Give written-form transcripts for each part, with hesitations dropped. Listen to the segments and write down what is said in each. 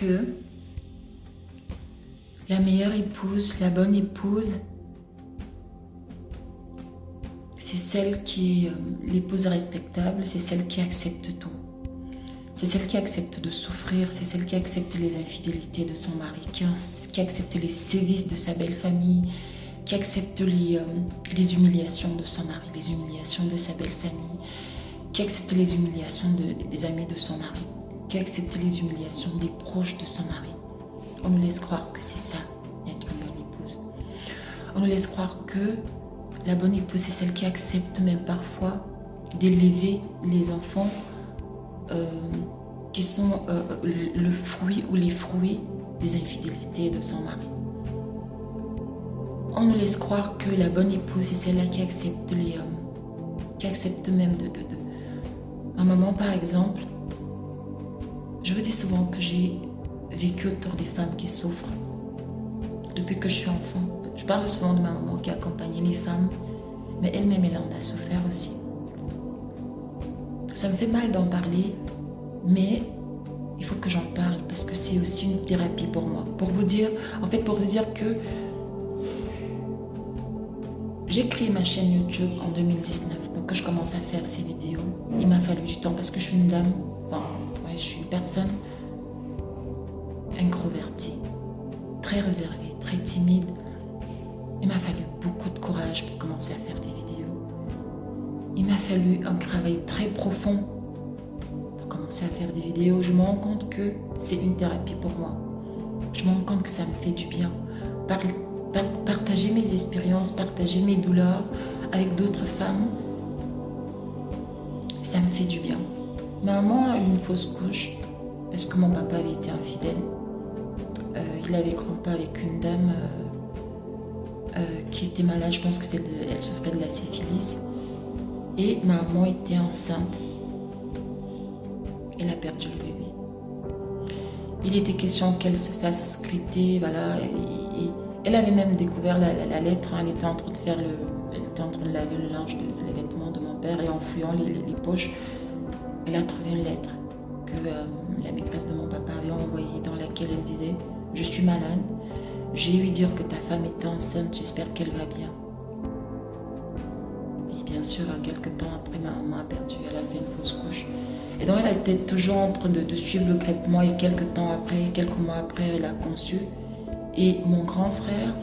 que la meilleure épouse, la bonne épouse, c'est celle qui est l'épouse respectable, c'est celle qui accepte tout. C'est celle qui accepte de souffrir, c'est celle qui accepte les infidélités de son mari, qui accepte les sévices de sa belle famille, qui accepte les humiliations de son mari, les humiliations de sa belle famille, qui accepte les humiliations des amis de son mari, qui accepte les humiliations des proches de son mari. On nous laisse croire que c'est ça, être une bonne épouse. On nous laisse croire que la bonne épouse, c'est celle qui accepte même parfois d'élever les enfants qui sont le fruit ou les fruits des infidélités de son mari. On nous laisse croire que la bonne épouse, c'est celle-là qui accepte qui accepte même Ma maman, par exemple, je vous dis souvent que j'ai vécu autour des femmes qui souffrent depuis que je suis enfant. Je parle souvent de ma maman qui accompagnait les femmes, mais elle-même, elle en a souffert aussi. Ça me fait mal d'en parler, mais il faut que j'en parle parce que c'est aussi une thérapie pour moi. Pour vous dire que j'ai créé ma chaîne YouTube en 2019 pour que je commence à faire ces vidéos. Il m'a fallu du temps parce que je suis une dame, je suis une personne introvertie, très réservée, très timide. Il m'a fallu beaucoup de courage pour commencer à faire des vidéos. Il m'a fallu un travail très profond pour commencer à faire des vidéos. Je me rends compte que c'est une thérapie pour moi. Je me rends compte que ça me fait du bien. Partager mes expériences, partager mes douleurs avec d'autres femmes, ça me fait du bien. Ma maman a eu une fausse couche parce que mon papa avait été infidèle. Il avait trompé avec une dame qui était malade, je pense qu'elle souffrait de la syphilis. Et ma maman était enceinte. Elle a perdu le bébé. Il était question qu'elle se fasse scruter, voilà. Et elle avait même découvert la lettre. Elle était en train de laver le linge les vêtements de mon père et en fouillant les poches, elle a trouvé une lettre que la maîtresse de mon papa avait envoyée dans laquelle elle disait « Je suis malade. J'ai ouï dire que ta femme était enceinte. J'espère qu'elle va bien. » Et bien sûr, quelques temps après, ma maman a perdu. Elle a fait une fausse couche. Et donc, elle était toujours en train de suivre le traitement. Et quelques mois après, elle a conçu. Et mon grand frère,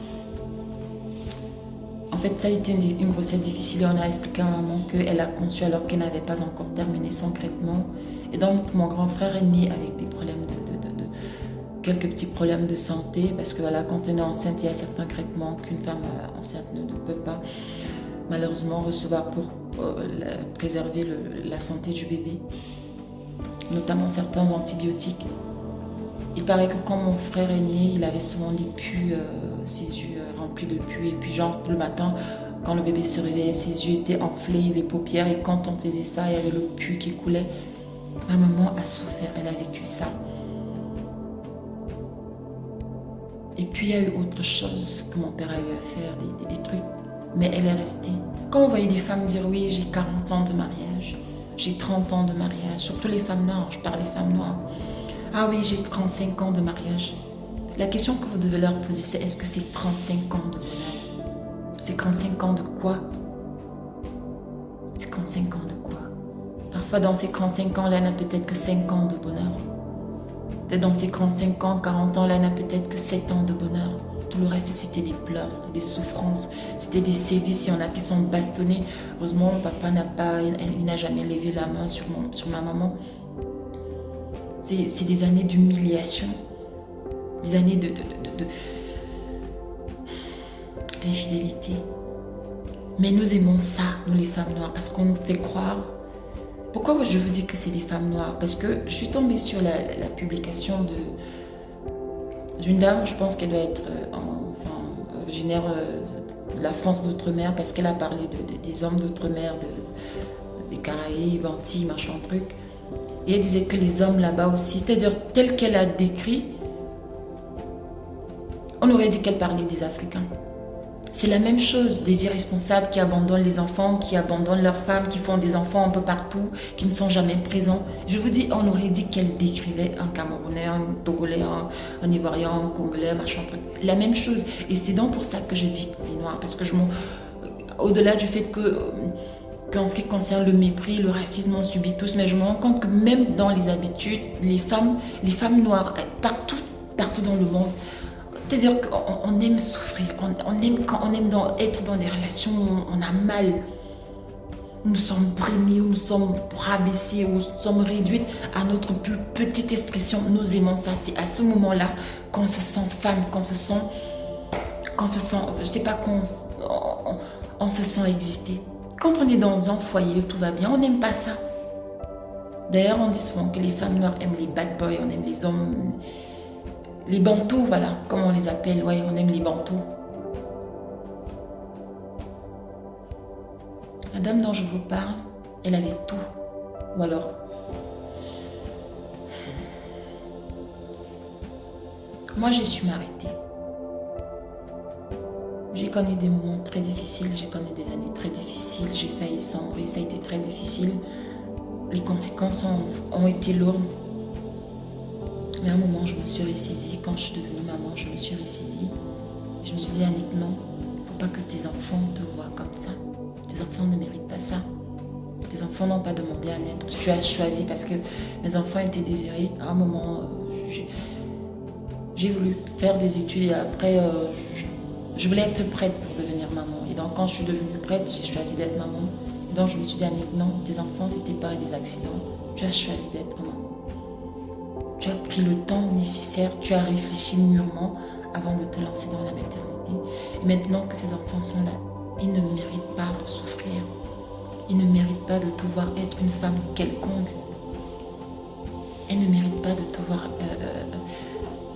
en fait, ça a été une grossesse difficile. Et on a expliqué à maman qu'elle a conçu alors qu'elle n'avait pas encore terminé son traitement. Et donc, mon grand frère est né avec des problèmes quelques petits problèmes de santé. Parce que voilà, quand on est enceinte, il y a certains traitements qu'une femme enceinte ne peut pas malheureusement recevoir pour préserver la santé du bébé. Notamment certains antibiotiques. Il paraît que quand mon frère est né, il avait souvent les pus, ses yeux remplis de pus. Et puis genre le matin, quand le bébé se réveillait, ses yeux étaient enflés, les paupières. Et quand on faisait ça, il y avait le pus qui coulait. Ma maman a souffert, elle a vécu ça. Et puis il y a eu autre chose que mon père a eu à faire, des trucs. Mais elle est restée. Quand on voyait des femmes dire oui, j'ai 40 ans de mariage, j'ai 30 ans de mariage, surtout les femmes noires, je parle des femmes noires. Ah oui, j'ai 35 ans de mariage. La question que vous devez leur poser, c'est est-ce que c'est 35 ans de bonheur? C'est 35 ans de quoi? C'est 35 ans de quoi? Parfois, dans ces 35 ans, là, elle n'a peut-être que 5 ans de bonheur. Peut-être dans ces 35 ans, 40 ans, là, elle n'a peut-être que 7 ans de bonheur. Tout le reste, c'était des pleurs, c'était des souffrances, c'était des sévices. Il y en a qui sont bastonnés. Heureusement, mon papa n'a jamais levé la main sur ma maman. C'est des années d'humiliation, des années d'infidélité. Mais nous aimons ça, nous les femmes noires, parce qu'on nous fait croire. Pourquoi je vous dis que c'est des femmes noires? Parce que je suis tombée sur la publication d'une dame, je pense qu'elle doit être originaire de la France d'outre-mer, parce qu'elle a parlé des hommes d'outre-mer, des Caraïbes, Antilles, machin truc. Et elle disait que les hommes là-bas aussi, c'est-à-dire tel qu'elle a décrit, on aurait dit qu'elle parlait des Africains. C'est la même chose, des irresponsables qui abandonnent les enfants, qui abandonnent leurs femmes, qui font des enfants un peu partout, qui ne sont jamais présents. Je vous dis, on aurait dit qu'elle décrivait un Camerounais, un Togolais, un Ivoirien, un Congolais, machin, truc. La même chose. Et c'est donc pour ça que je dis les Noirs, parce que au-delà du fait que qu'en ce qui concerne le mépris, le racisme, on subit tous, mais je me rends compte que même dans les habitudes, les femmes noires, partout dans le monde, c'est-à-dire qu'on aime souffrir, on aime être dans des relations où on a mal, où nous sommes brimés, où nous sommes rabaissés, où nous sommes réduits à notre plus petite expression. Nous aimons ça. C'est à ce moment-là qu'on se sent femme, qu'on se sent, je sais pas, on se sent exister. Quand on est dans un foyer où tout va bien, on n'aime pas ça. D'ailleurs, on dit souvent que les femmes noires aiment les bad boys, on aime les hommes, les bantous, voilà, comme on les appelle, ouais, on aime les bantous. La dame dont je vous parle, elle avait tout. Ou alors, moi j'ai su m'arrêter. J'ai connu des moments très difficiles, j'ai connu des années très difficiles, j'ai failli sombrer, ça a été très difficile. Les conséquences ont été lourdes. Mais à un moment, je me suis ressaisie. Quand je suis devenue maman, je me suis ressaisie. Je me suis dit, Annick, non, il ne faut pas que tes enfants te voient comme ça. Tes enfants ne méritent pas ça. Tes enfants n'ont pas demandé à naître. Tu as choisi parce que mes enfants étaient désirés. À un moment, j'ai voulu faire des études et après, je voulais être prête pour devenir maman. Et donc, quand je suis devenue prête, j'ai choisi d'être maman. Et donc, je me suis dit, Annick, non, tes enfants, c'était pas des accidents. Tu as choisi d'être maman. Tu as pris le temps nécessaire, tu as réfléchi mûrement avant de te lancer dans la maternité. Et maintenant que ces enfants sont là, ils ne méritent pas de souffrir. Ils ne méritent pas de te voir être une femme quelconque. Ils ne méritent pas de te voir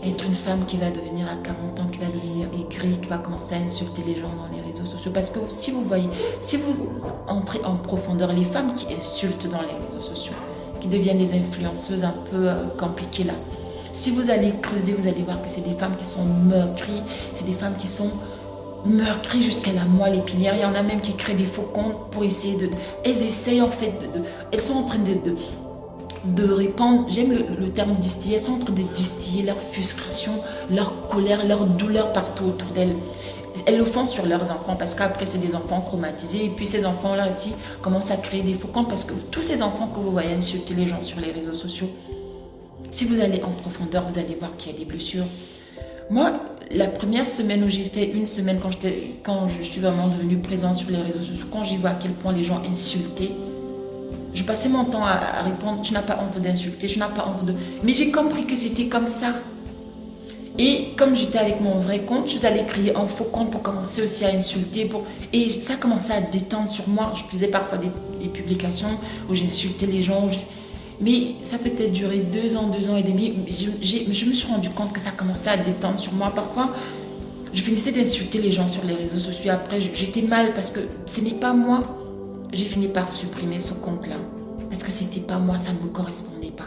être une femme qui va devenir à 40 ans, qui va devenir aigrie, qui va commencer à insulter les gens dans les réseaux sociaux. Parce que si vous entrez en profondeur, les femmes qui insultent dans les réseaux sociaux, qui deviennent des influenceuses un peu compliquées là. Si vous allez creuser, vous allez voir que c'est des femmes qui sont meurtries, c'est des femmes qui sont meurtries jusqu'à la moelle épinière. Il y en a même qui créent des faux comptes pour essayer de... Elles essayent en fait elles sont en train de répandre, j'aime le terme distiller, elles sont en train de distiller leur frustration, leur colère, leur douleur partout autour d'elles. Elles le font sur leurs enfants parce qu'après c'est des enfants traumatisés et puis ces enfants-là aussi commencent à créer des faux comptes parce que tous ces enfants que vous voyez insulter les gens sur les réseaux sociaux, si vous allez en profondeur, vous allez voir qu'il y a des blessures. Moi, la première semaine où j'ai fait une semaine quand je suis vraiment devenue présente sur les réseaux sociaux, quand j'y vois à quel point les gens insultaient, je passais mon temps à répondre, tu n'as pas honte d'insulter, tu n'as pas honte de... Mais j'ai compris que c'était comme ça. Et comme j'étais avec mon vrai compte, je suis allée créer un faux compte pour commencer aussi à insulter. Et ça commençait à détendre sur moi. Je faisais parfois des publications où j'insultais les gens. Mais ça peut être duré 2 ans et demi. Je me suis rendu compte que ça commençait à détendre sur moi. Parfois, je finissais d'insulter les gens sur les réseaux sociaux. Après, j'étais mal parce que ce n'est pas moi. J'ai fini par supprimer ce compte-là. Parce que c'était pas moi, ça ne me correspondait pas.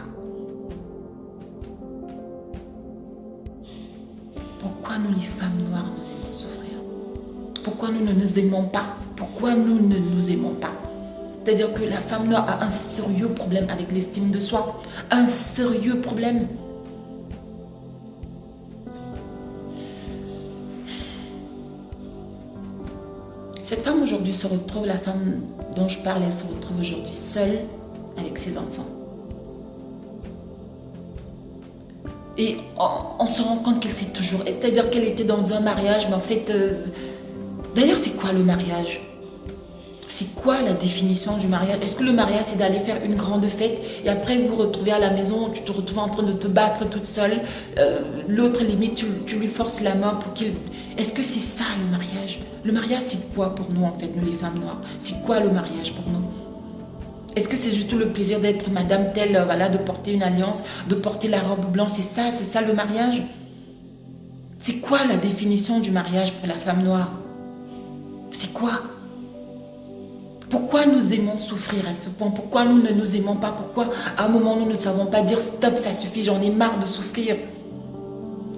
Pourquoi nous, les femmes noires, nous aimons souffrir? Pourquoi nous ne nous aimons pas? Pourquoi nous ne nous aimons pas? C'est-à-dire que la femme noire a un sérieux problème avec l'estime de soi. Un sérieux problème. Cette femme aujourd'hui se retrouve, la femme dont je parle, elle se retrouve aujourd'hui seule avec ses enfants. Et on se rend compte qu'elle s'est toujours... C'est-à-dire qu'elle était dans un mariage, mais en fait... D'ailleurs, c'est quoi le mariage? C'est quoi la définition du mariage? Est-ce que le mariage, c'est d'aller faire une grande fête et après vous vous retrouvez à la maison, tu te retrouves en train de te battre toute seule, l'autre limite, tu lui forces la main pour qu'il... Est-ce que c'est ça le mariage? Le mariage, c'est quoi pour nous en fait, nous les femmes noires? C'est quoi le mariage pour nous? Est-ce que c'est juste le plaisir d'être madame telle, voilà, de porter une alliance, de porter la robe blanche? C'est ça le mariage? C'est quoi la définition du mariage pour la femme noire? C'est quoi? Pourquoi nous aimons souffrir à ce point? Pourquoi nous ne nous aimons pas? Pourquoi à un moment nous ne savons pas dire stop, ça suffit, j'en ai marre de souffrir?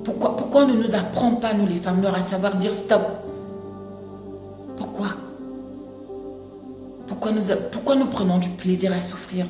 Pourquoi on ne nous apprend pas, nous les femmes noires, à savoir dire stop? pourquoi nous prenons du plaisir à souffrir?